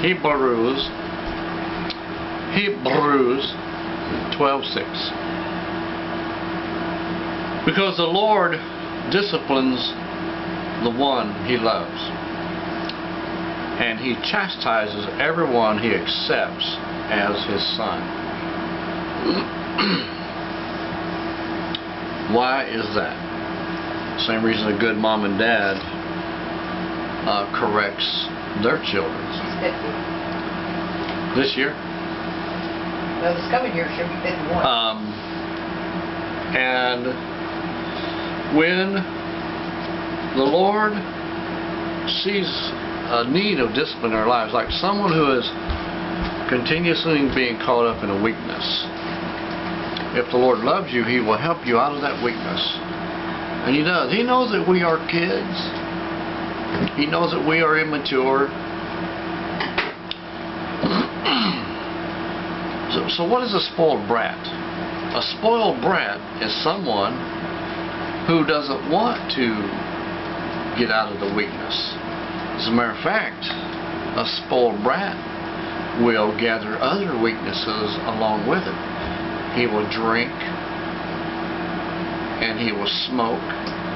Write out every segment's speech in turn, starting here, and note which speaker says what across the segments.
Speaker 1: Hebrews 12:6. Because the Lord disciplines the one He loves, and He chastises everyone He accepts as His son. Why is that? Same reason a good mom and dad corrects their children.
Speaker 2: She's 50.
Speaker 1: This year?
Speaker 2: Well, this coming year she'll be 51.
Speaker 1: And when the Lord sees a need of discipline in our lives, like someone who is continuously being caught up in a weakness, if the Lord loves you, He will help you out of that weakness. And He does. He knows that we are kids. He knows that we are immature. So what is a spoiled brat? A spoiled brat is someone who doesn't want to get out of the weakness. As a matter of fact, a spoiled brat will gather other weaknesses along with it. He will drink, and he will smoke,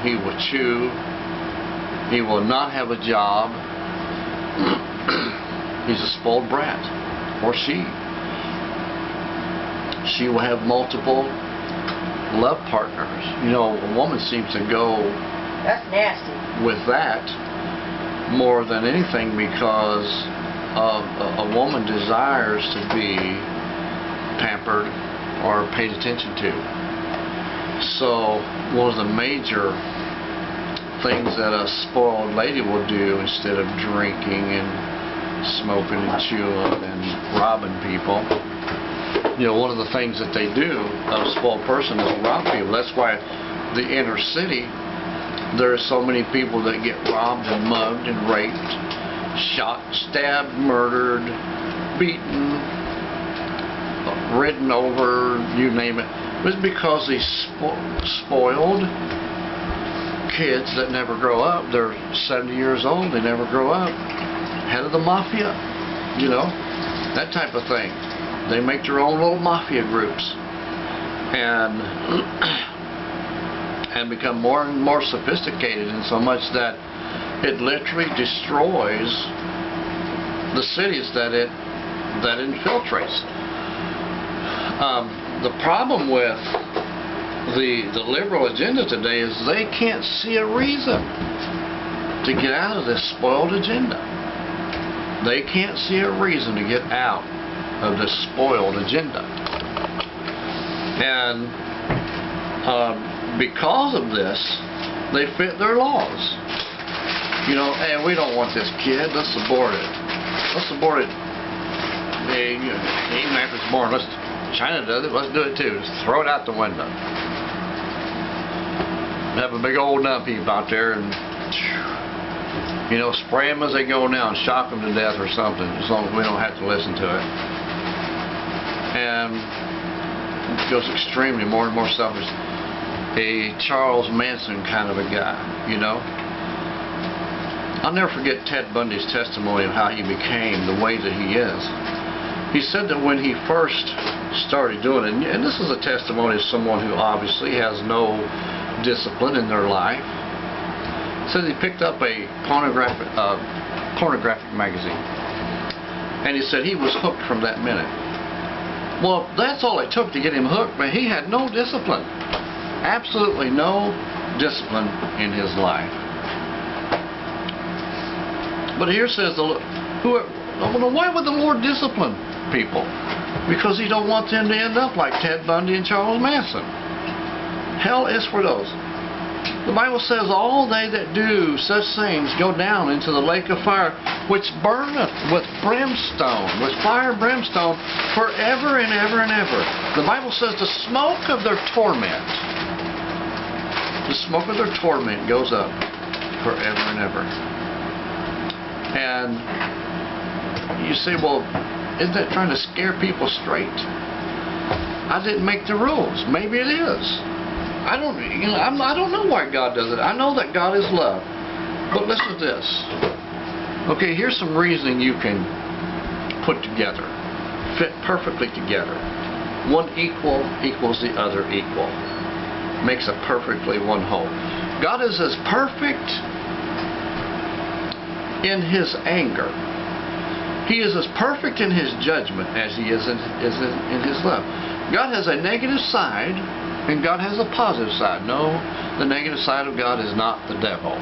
Speaker 1: he will chew, he will not have a job. He's a spoiled brat, or she. She will have multiple love partners. You know, a woman seems to go
Speaker 2: That's nasty.
Speaker 1: with that more than anything because a woman desires to be pampered or paid attention to. So one of the major things that a spoiled lady will do, instead of drinking and smoking and chewing and robbing people, you know, one of the things that they do, a spoiled person, is rob people. That's why the inner city, there are so many people that get robbed and mugged and raped, shot, stabbed, murdered, beaten, ridden over, you name it. It's because these spoiled kids that never grow up, they're 70 years old, they never grow up, head of the mafia, you know, that type of thing. They make their own little mafia groups and become more and more sophisticated, in so much that it literally destroys the cities that it infiltrates. The problem with the liberal agenda today is they can't see a reason to get out of this spoiled agenda. They can't see a reason to get out of this spoiled agenda. And because of this, they fit their laws. You know, hey, we don't want this kid, let's abort it. Let's abort it. Even after it's born, China does it, let's do it too. Just throw it out the window. Have a big old nut heap out there and, you know, spray them as they go now and shock them to death or something, as long as we don't have to listen to it. And it goes extremely more and more selfish. A Charles Manson kind of a guy, you know. I'll never forget Ted Bundy's testimony of how he became the way that he is. He said that when he first started doing it, and this is a testimony of someone who obviously has no discipline in their life, said he picked up a pornographic magazine, and he said he was hooked from that minute. Well, that's all it took to get him hooked, but he had no discipline. Absolutely no discipline in his life. But here says why would the Lord discipline people? Because He don't want them to end up like Ted Bundy and Charles Manson. Hell is for those. The Bible says all they that do such things go down into the lake of fire, which burneth with brimstone, with fire and brimstone, forever and ever and ever. The Bible says the smoke of their torment, goes up forever and ever. And you say, well, isn't that trying to scare people straight? I didn't make the rules. Maybe it is. I don't know why God does it. I know that God is love. But listen to this. Okay, here's some reasoning you can put together, fit perfectly together. One equal equals the other equal. Makes a perfectly one whole. God is as perfect in His anger. He is as perfect in His judgment as He is in His love. God has a negative side and God has a positive side. No, the negative side of God is not the devil.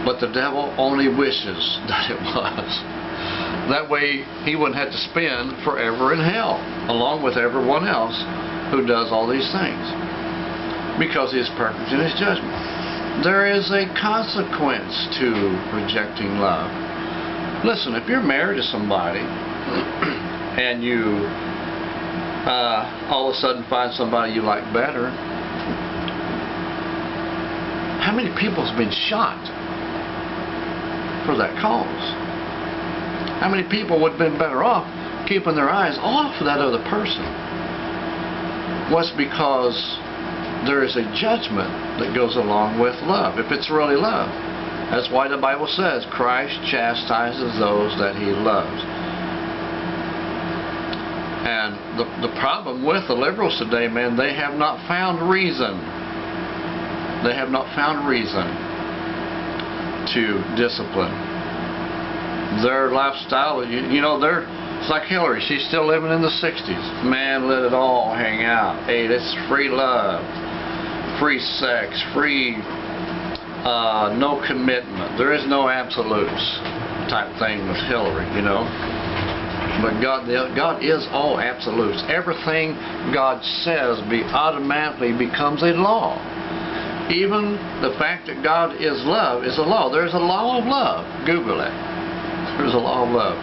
Speaker 1: But the devil only wishes that it was. That way he wouldn't have to spend forever in hell, along with everyone else who does all these things. Because He is perfect in His judgment. There is a consequence to rejecting love. Listen, if you're married to somebody and you all of a sudden find somebody you like better, how many people have been shot for that cause? How many people would have been better off keeping their eyes off that other person? What's because there is a judgment that goes along with love, if it's really love. That's why the Bible says Christ chastises those that He loves. And the problem with the liberals today, man, they have not found reason. They have not found reason to discipline. Their lifestyle, you know, it's like Hillary. She's still living in the 60s. Man, let it all hang out. Hey, this is free love, free sex, free no commitment. There is no absolutes type thing with Hillary, you know. But God is all absolutes. Everything God says automatically becomes a law. Even the fact that God is love is a law. There's a law of love. Google it. There's a law of love.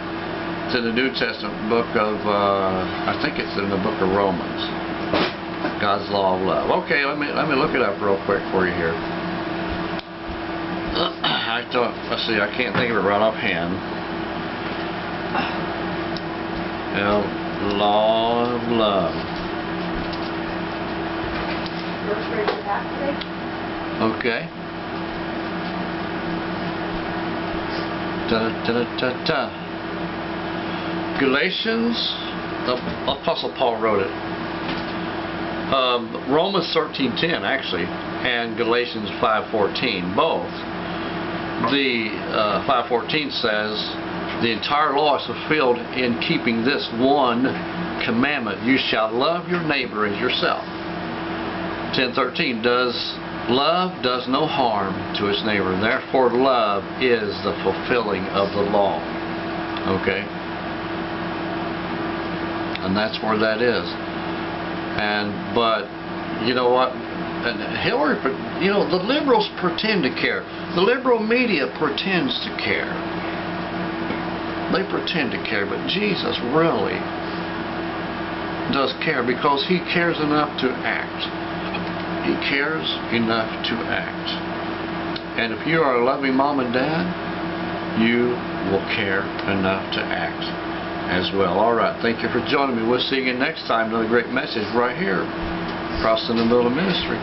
Speaker 1: It's in the New Testament book of, I think it's in the book of Romans. God's law of love. Okay, let me look it up real quick for you here. Let's see, I can't think of it right offhand. Law of love. Okay. Galatians, the Apostle Paul wrote it. Romans 13:10 actually, and Galatians 5:14 both. The 5:14 says the entire law is fulfilled in keeping this one commandment: you shall love your neighbor as yourself. 10:13 love does no harm to its neighbor, therefore love is the fulfilling of the law. Okay, and that's where that is. But you know what? And Hillary, you know, the liberals pretend to care. The liberal media pretends to care. They pretend to care, but Jesus really does care, because He cares enough to act. He cares enough to act. And if you are a loving mom and dad, you will care enough to act as well. All right, thank you for joining me. We'll see you again next time. Another great message right here, Crossing the Middle Ministry.